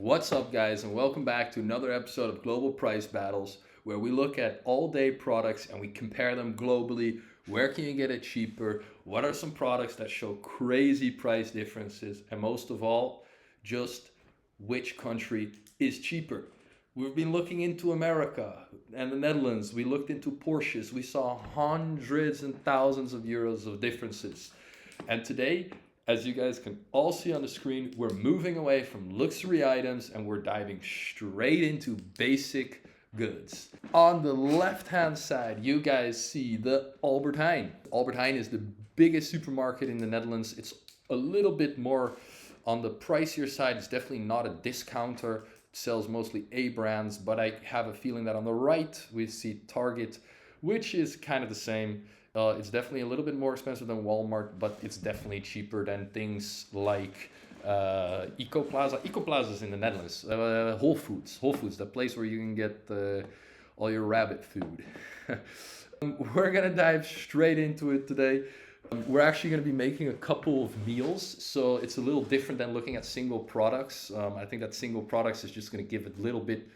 What's up, guys, and welcome back to another episode of Global Price Battles, where we look at all-day products and we compare them globally. Where can you get it cheaper? What are some products that show crazy price differences? And most of all, just which country is cheaper? We've been looking into America and the Netherlands. We looked into Porsches. We saw hundreds and thousands of euros of differences. And today, as you guys can all see on the screen, we're moving away from luxury items and we're diving straight into basic goods. On the left-hand side, you guys see the Albert Heijn. Albert Heijn is the biggest supermarket in the Netherlands. It's a little bit more on the pricier side. It's definitely not a discounter. It sells mostly A brands, but I have a feeling that on the right, we see Target, which is kind of the same. It's definitely a little bit more expensive than Walmart, but it's definitely cheaper than things like Ecoplaza. Ecoplaza is in the Netherlands. Whole Foods, the place where you can get all your rabbit food. We're gonna dive straight into it today. We're actually gonna be making a couple of meals, so it's a little different than looking at single products. I think that single products is just gonna give it a little bit.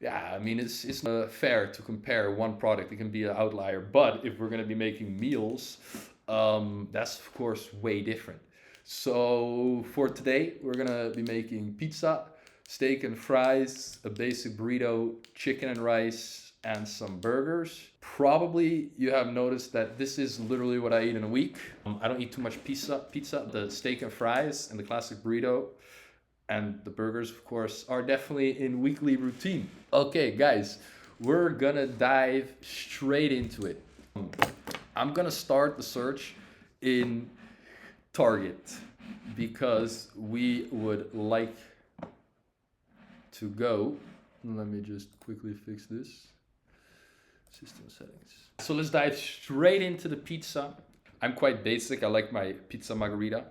Yeah, I mean, it's fair to compare one product. It can be an outlier. But if we're going to be making meals, that's, of course, way different. So for today, we're going to be making pizza, steak and fries, a basic burrito, chicken and rice, and some burgers. Probably you have noticed that this is literally what I eat in a week. I don't eat too much pizza, the steak and fries, and the classic burrito. And the burgers, of course, are definitely in weekly routine. Okay, guys, we're gonna dive straight into it. I'm gonna start the search in Target because we would like to go. Let me just quickly fix this. System settings. So let's dive straight into the pizza. I'm quite basic. I like my pizza Margherita.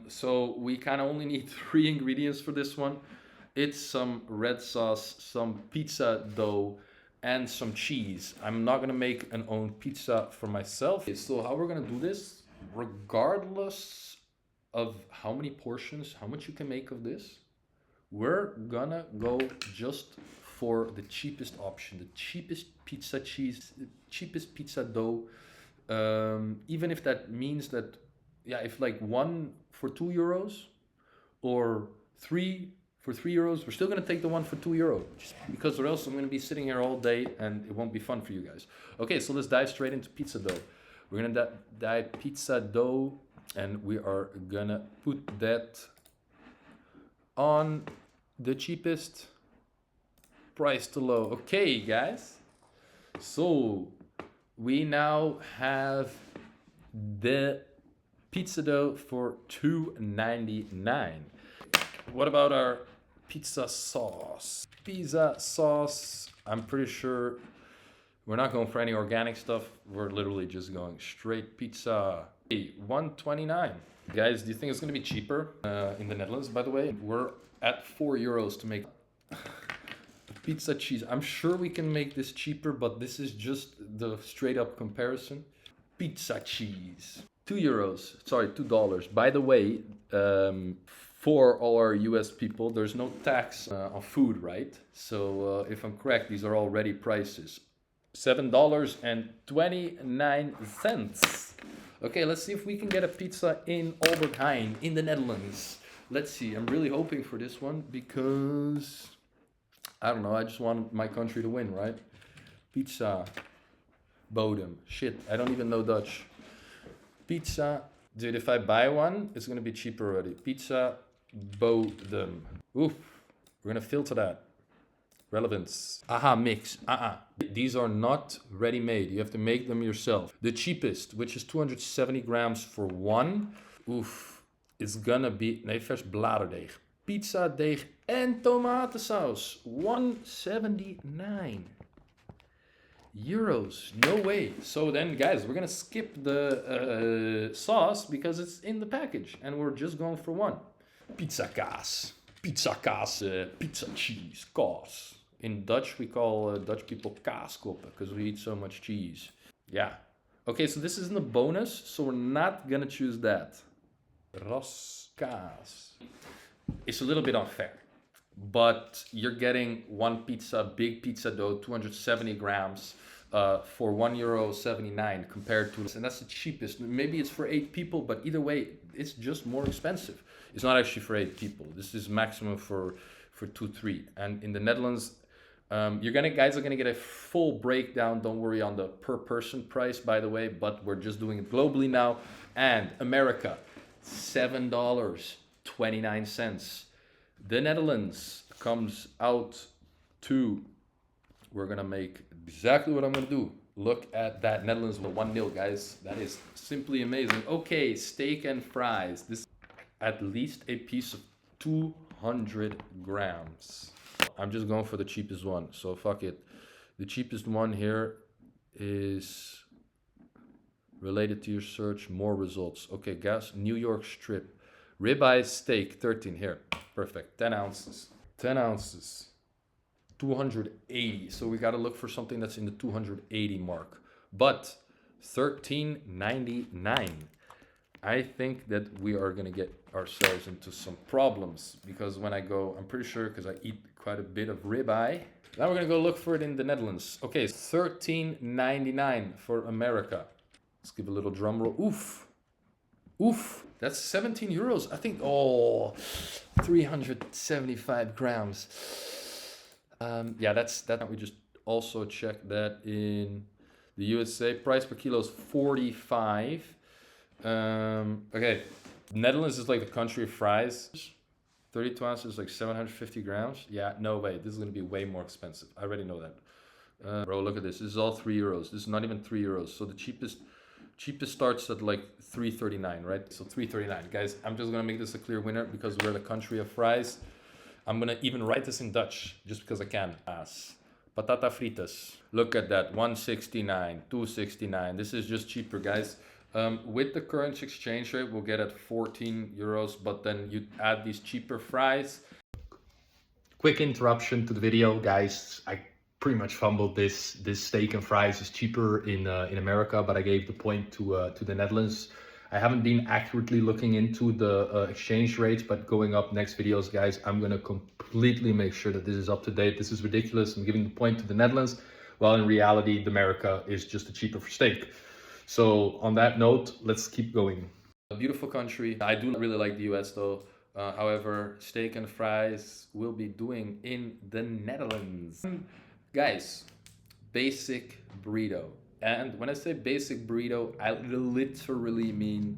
So we kind of only need 3 ingredients for this one. It's some red sauce, some pizza dough, and some cheese. I'm not gonna make an own pizza for myself. Okay, so how we're gonna do this, regardless of how many portions, how much you can make of this, we're gonna go just for the cheapest option, the cheapest pizza cheese, the cheapest pizza dough. Even if that means that, yeah, if like 1 for €2 or 3 for €3, we're still gonna take the 1 for €2, just because or else I'm gonna be sitting here all day and it won't be fun for you guys. Okay, so let's dive straight into pizza dough. We're gonna dive pizza dough and we are gonna put that on the cheapest price to low. Okay, guys, so we now have the pizza dough for $2.99. What about our pizza sauce? Pizza sauce, I'm pretty sure we're not going for any organic stuff. We're literally just going straight pizza. Hey, $1.29. Guys, do you think it's going to be cheaper in the Netherlands, by the way? We're at €4 to make pizza cheese. I'm sure we can make this cheaper, but this is just the straight up comparison. Pizza cheese. $2. By the way, for all our US people, there's no tax on food, right? So if I'm correct, these are already prices. $7.29. Okay, let's see if we can get a pizza in Albert Heijn in the Netherlands. Let's see, I'm really hoping for this one because, I don't know, I just want my country to win, right? Pizza Bodem. Shit, I don't even know Dutch. Pizza, dude, if I buy one, it's gonna be cheaper already. Pizza Bodem. Oof, we're gonna filter that. Relevance. Aha, mix. These are not ready-made. You have to make them yourself. The cheapest, which is 270 grams for 1. Oof, it's gonna be, nee, vers bladerdeeg. Pizza deeg en tomatensaus. €1.79. No way. So then, guys, we're gonna skip the sauce because it's in the package and we're just going for 1. Pizza kaas, pizza cheese, kaas. In Dutch, we call Dutch people kaaskoppen because we eat so much cheese. Yeah. Okay, so this isn't a bonus, so we're not gonna choose that. Ras kaas. It's a little bit unfair. but you're getting one pizza, big pizza dough, 270 grams, for €1.79 compared to, and that's the cheapest. Maybe it's for 8 people, but either way, it's just more expensive. It's not actually for 8 people. This is maximum for 2, 3. And in the Netherlands, guys are gonna get a full breakdown. Don't worry on the per person price, by the way. But we're just doing it globally now. And America, $7.29. The Netherlands comes out to. We're gonna make exactly what I'm gonna do. Look at that. Netherlands with 1-0, guys. That is simply amazing. Okay, steak and fries. This at least a piece of 200 grams. I'm just going for the cheapest one, so fuck it. The cheapest one here is related to your search, more results. Okay, guys, New York strip. Ribeye steak, 13 here. Perfect, 10 ounces. 10 ounces, 280. So we gotta look for something that's in the 280 mark. But $13.99. I think that we are gonna get ourselves into some problems, because when I go, I'm pretty sure, because I eat quite a bit of ribeye. Now we're gonna go look for it in the Netherlands. Okay, $13.99 for America. Let's give a little drum roll. Oof, oof. That's 17 euros. I think. Oh, 375 grams. Yeah, that's that. We just also checked that in the USA. Price per kilo is 45. Okay, Netherlands is like the country of fries. 32 ounces is like 750 grams. Yeah, no way. This is gonna be way more expensive. I already know that. Bro, look at this. This is all €3. This is not even €3. So the cheapest starts at like 3.39, right? So 3.39, guys. I'm just gonna make this a clear winner because we're the country of fries. I'm gonna even write this in Dutch just because I can. Patata fritas. Look at that. 169, 269. This is just cheaper, guys. With the current exchange rate, we'll get at 14 euros, but then you add these cheaper fries. Quick interruption to the video, guys. I pretty much fumbled this. This steak and fries is cheaper in America, but I gave the point to the Netherlands. I haven't been accurately looking into the exchange rates, but going up next videos, guys, I'm gonna completely make sure that this is up to date. This is ridiculous. I'm giving the point to the Netherlands, while in reality, the America is just the cheaper for steak. So on that note, let's keep going. A beautiful country. I do really like the US though. However, steak and fries will be doing in the Netherlands. Guys, basic burrito. And when I say basic burrito, I literally mean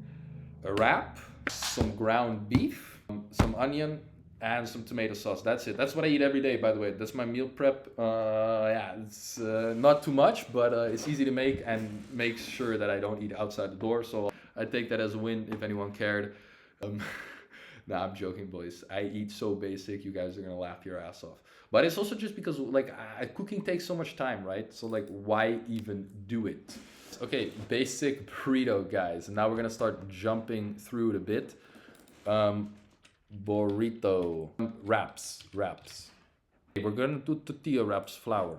a wrap, some ground beef, some onion, and some tomato sauce. That's it. That's what I eat every day, by the way. That's my meal prep. Yeah, it's not too much, but it's easy to make and make sure that I don't eat outside the door. So I take that as a win if anyone cared. Nah, I'm joking, boys. I eat so basic, you guys are gonna laugh your ass off. But it's also just because like cooking takes so much time, right? So like, why even do it? Okay, basic burrito, guys. And now we're gonna start jumping through it a bit. Burrito, wraps. We're gonna do tortilla wraps, flour.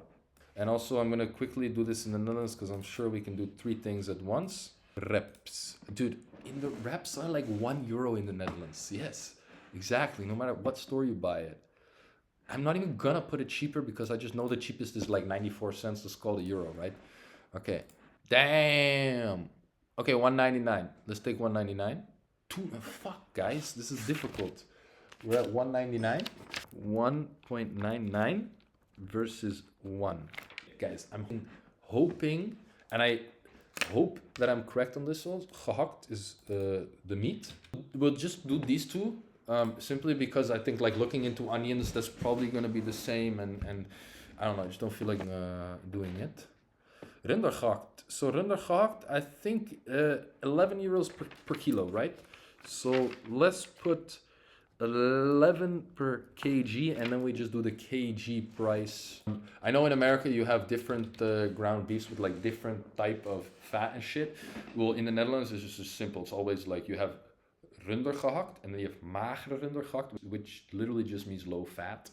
And also I'm gonna quickly do this in the Netherlands because I'm sure we can do 3 things at once. Wraps. Dude, in the wraps are like €1 in the Netherlands. Yes, exactly. No matter what store you buy it. I'm not even gonna put it cheaper because I just know the cheapest is like 94 cents. Let's call it euro, right? Okay. Damn. Okay, 1.99. Let's take 1.99. Fuck, guys, this is difficult. We're at 1.99. 1.99 versus 1. Guys, I'm hoping, and I hope that I'm correct on this one. Gehakt is the meat. We'll just do these two. Simply because I think like looking into onions, that's probably going to be the same, and I don't know, I just don't feel like doing it. Rindergehakt. So rindergehakt, I think €11 per kilo, right? So let's put 11 per kg, and then we just do the kg price. I know in America you have different ground beefs with like different type of fat and shit. Well, in the Netherlands it's just simple. It's always like you have rindergehakt, and then you have magere rindergehakt, which literally just means low fat.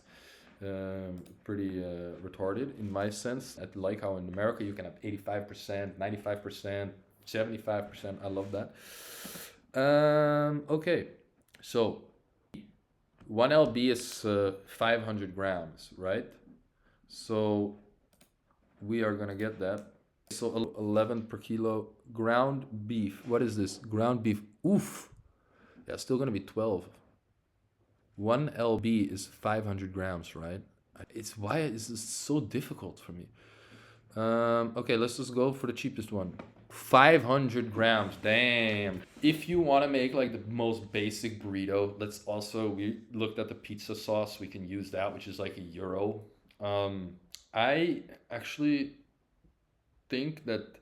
Pretty retarded in my sense. I like how in America you can have 85%, 95%, 75%. I love that. Okay, so 1 lb is 500 grams, right? So we are gonna get that. So 11 per kilo. Ground beef. What is this? Ground beef. Oof. Yeah, still gonna be 12. 1 lb is 500 grams, right? It's why is this so difficult for me? Okay, let's just go for the cheapest one. 500 grams. Damn. If you want to make like the most basic burrito, we looked at the pizza sauce. We can use that, which is like €1. I actually think that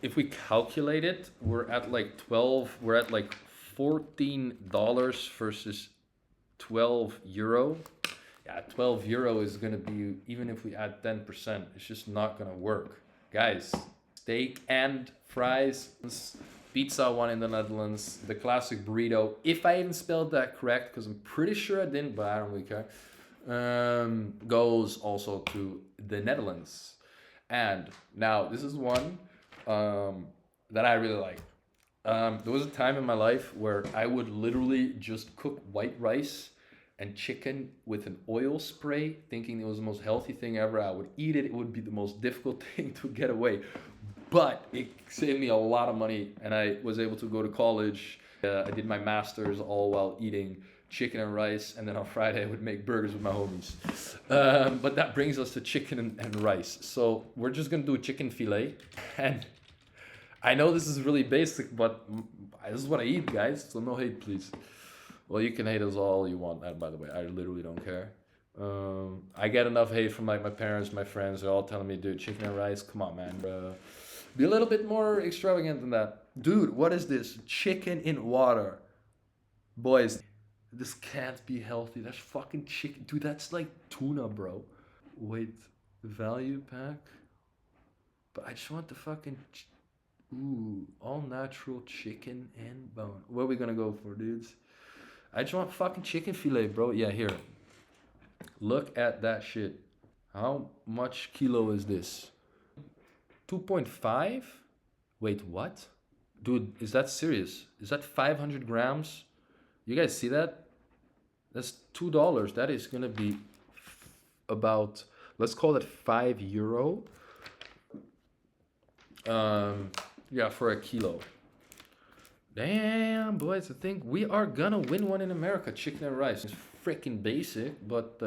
if we calculate it, we're at like $14 versus €12. Yeah, €12 is gonna be, even if we add 10%, it's just not gonna work. Guys, steak and fries, pizza one in the Netherlands, the classic burrito. If I even spelled that correct, because I'm pretty sure I didn't, but I don't really care. Goes also to the Netherlands. And now this is one that I really like. There was a time in my life where I would literally just cook white rice and chicken with an oil spray, thinking it was the most healthy thing ever. I would eat it. It would be the most difficult thing to get away. But it saved me a lot of money, and I was able to go to college. I did my master's all while eating chicken and rice, and then on Friday I would make burgers with my homies. But that brings us to chicken and rice. So we're just gonna do a chicken fillet. And I know this is really basic, but this is what I eat, guys, so no hate, please. Well, you can hate us all you want, by the way. I literally don't care. I get enough hate from like my parents, my friends. They're all telling me, dude, chicken and rice, come on, man. Be a little bit more extravagant than that. Dude, what is this? Chicken in water. Boys, this can't be healthy. That's fucking chicken. Dude, that's like tuna, bro. Wait, value pack? But I just want the fucking... Ooh, all natural chicken and bone. What are we gonna go for, dudes? I just want fucking chicken fillet, bro. Yeah, here. Look at that shit. How much kilo is this? 2.5? Wait, what? Dude, is that serious? Is that 500 grams? You guys see that? That's $2. That is gonna be about, let's call it €5. Yeah, for a kilo. Damn, boys, I think we are gonna win one in America. Chicken and rice. It's freaking basic, but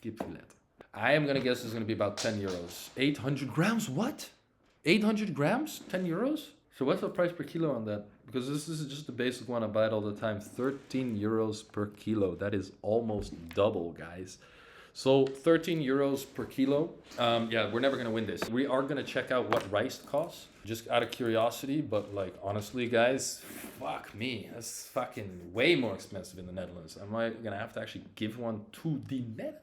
keep that. I am gonna guess it's gonna be about €10. 800 grams, what? 800 grams, €10? So what's the price per kilo on that? Because this is just the basic one, I buy it all the time. €13 per kilo. That is almost double, guys. So €13 per kilo. Yeah, we're never gonna win this. We are gonna check out what rice costs, just out of curiosity. But like honestly, guys, fuck me, that's fucking way more expensive in the Netherlands. Am I gonna have to actually give one to the Netherlands?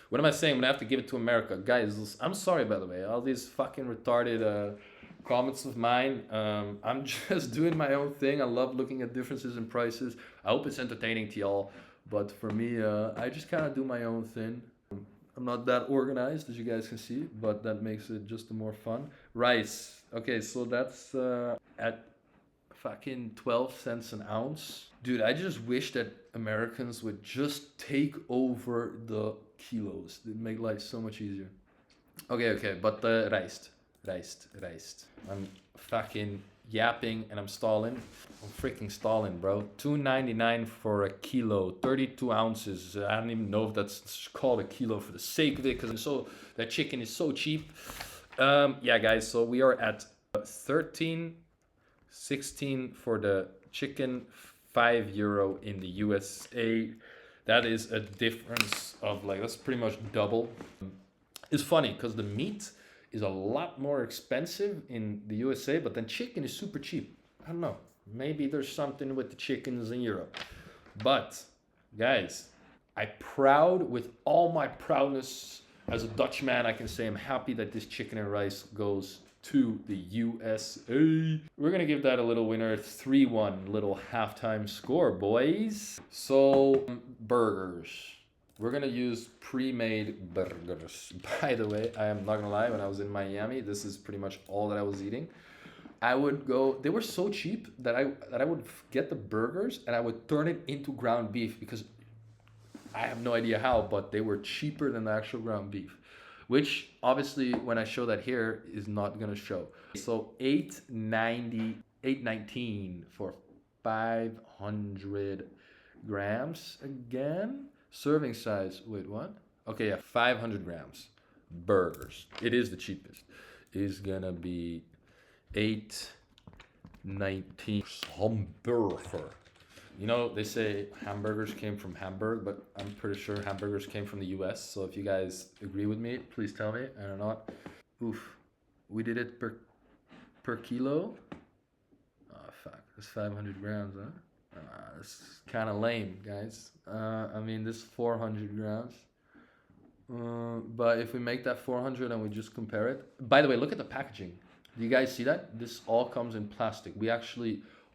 What am I saying? I'm gonna have to give it to America, guys. I'm sorry, by the way. All these fucking retarded comments of mine. I'm just doing my own thing. I love looking at differences in prices. I hope it's entertaining to y'all. But for me, I just kind of do my own thing. I'm not that organized, as you guys can see, but that makes it just more fun. Rice. Okay, so that's at fucking 12 cents an ounce. Dude, I just wish that Americans would just take over the kilos. It'd make life so much easier. Okay, but rijst. I'm fucking yapping and I'm stalling. I'm freaking stalling, bro. $2.99 for a kilo, 32 ounces. I don't even know if that's called a kilo for the sake of it, because that chicken is so cheap. Yeah, guys. So we are at 13.16 for the chicken, €5 in the USA. That is a difference of like, that's pretty much double. It's funny because the meat is a lot more expensive in the USA, but then chicken is super cheap. I don't know. Maybe there's something with the chickens in Europe. But, guys, with all my proudness as a Dutchman, I can say I'm happy that this chicken and rice goes to the USA. We're going to give that a little winner, 3-1, little halftime score, boys. So, burgers. We're gonna use pre-made burgers. By the way, I am not gonna lie, when I was in Miami, this is pretty much all that I was eating. I would go. They were so cheap that I would get the burgers and I would turn it into ground beef because I have no idea how, but they were cheaper than the actual ground beef, which obviously when I show that here is not gonna show. So 890, 819 for 500 grams again. Serving size. Wait, what? Okay, yeah, 500 grams. Burgers. It is the cheapest. Is gonna be 819 hamburger. You know, they say hamburgers came from Hamburg, but I'm pretty sure hamburgers came from the US. So if you guys agree with me, please tell me. I don't know. Oof. We did it per kilo. Oh, fuck. That's 500 grams, huh? That's kind of lame, guys. I mean, this is 400 grams. But if we make that 400 and we just compare it. By the way, look at the packaging. Do you guys see that? This all comes in plastic.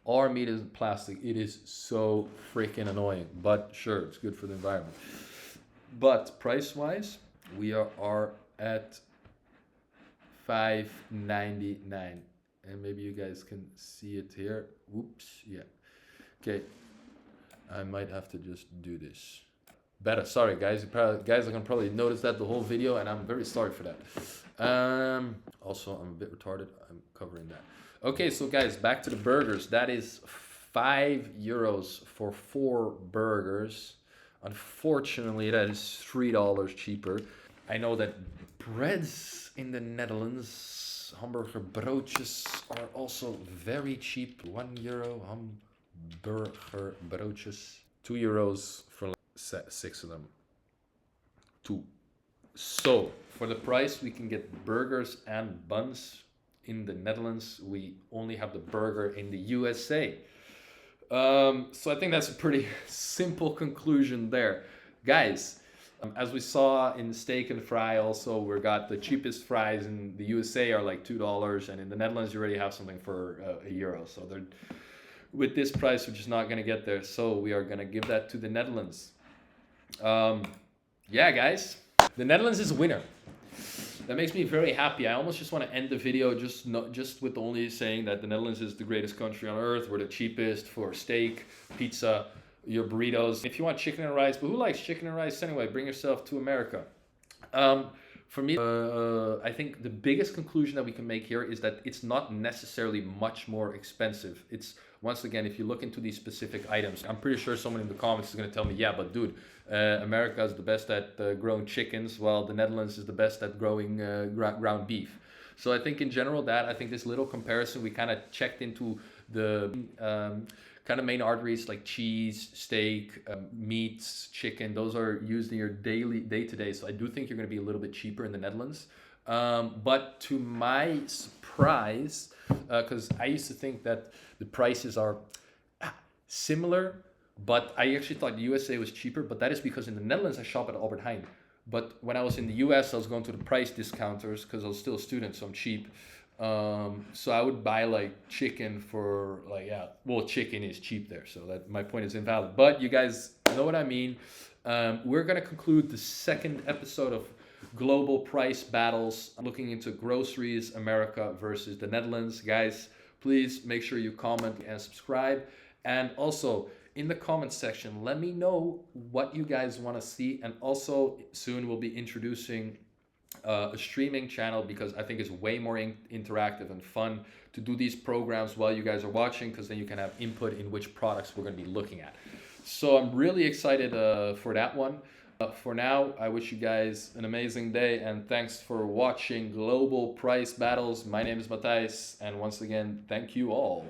Our meat is plastic. It is so freaking annoying. But sure, it's good for the environment. But price-wise, we are at $5.99. And maybe you guys can see it here. Whoops, yeah. Okay, I might have to just do this. Better, sorry guys. Guys are gonna probably notice that the whole video, and I'm very sorry for that. Also, I'm a bit retarded. I'm covering that. Okay, so guys, back to the burgers. That is €5 for 4 burgers. Unfortunately, that is $3 cheaper. I know that breads in the Netherlands, hamburger broodjes, are also very cheap. €1 hamburger broodjes. €2 for 6 of them. 2. So for the price, we can get burgers and buns. In the Netherlands, we only have the burger in the USA. So I think that's a pretty simple conclusion there. Guys, as we saw in steak and fry also, we got the cheapest fries in the USA are like $2, and in the Netherlands you already have something for €1. So with this price, we're just not gonna get there. So we are gonna give that to the Netherlands. Yeah, guys, the Netherlands is a winner. That makes me very happy. I almost just want to end the video just with only saying that the Netherlands is the greatest country on earth. We're the cheapest for steak, pizza, your burritos. If you want chicken and rice, but who likes chicken and rice anyway? Bring yourself to America. For me, I think the biggest conclusion that we can make here is that it's not necessarily much more expensive. It's, once again, if you look into these specific items, I'm pretty sure someone in the comments is going to tell me, yeah, but dude, America is the best at growing chickens, while the Netherlands is the best at growing ground beef. So I think in general I think this little comparison, we kind of checked into the kind of main arteries like cheese, steak, meats, chicken. Those are used in your day-to-day. So I do think you're going to be a little bit cheaper in the Netherlands. But to my surprise, because I used to think that the prices are similar, but I actually thought the USA was cheaper. But that is because in the Netherlands I shop at Albert Heijn. But when I was in the US, I was going to the price discounters because I was still a student, so I'm cheap. So I would buy like chicken for like, yeah, well, chicken is cheap there, so that my point is invalid. But you guys know what I mean. We're gonna conclude the second episode of Global Price Battles, looking into groceries, America versus the Netherlands. Guys, please make sure you comment and subscribe. And also in the comment section, let me know what you guys want to see. And also soon we'll be introducing a streaming channel, because I think it's way more interactive and fun to do these programs while you guys are watching, because then you can have input in which products we're going to be looking at. So I'm really excited for that one. For now, I wish you guys an amazing day, and thanks for watching Global Price Battles. My name is Matthijs, and once again, thank you all.